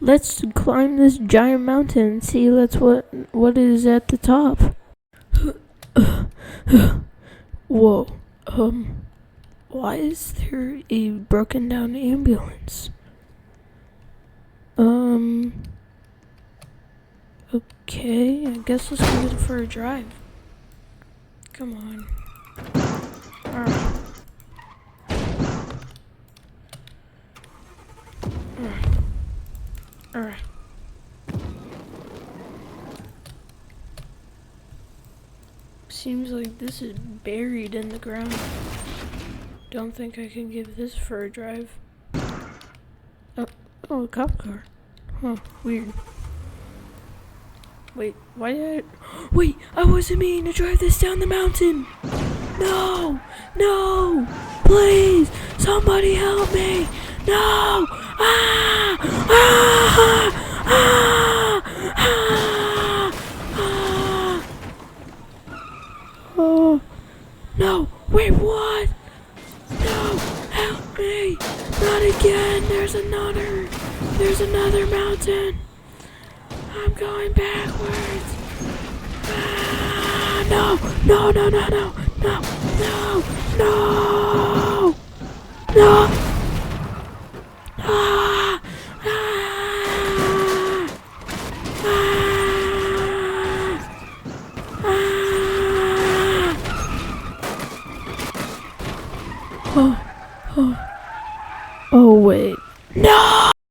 Let's climb this giant mountain and see what is at the top. Whoa. Why is there a broken down ambulance? Okay, I guess let's go for a drive. Come on. Alright. Alright. Seems like this is buried in the ground. Don't think I can give this for a drive. Oh, a cop car. Huh, weird. Wait, why did I... Wait, I wasn't meaning to drive this down the mountain! No! No! Please! Somebody help me! No! Ah! Ah! Ah! Ah! Ah! Oh! No! Wait, what? No! Help me! Not again! There's another mountain! I'm going backwards! Ah! No! No! No! No! No! No! No! No! No! Ah!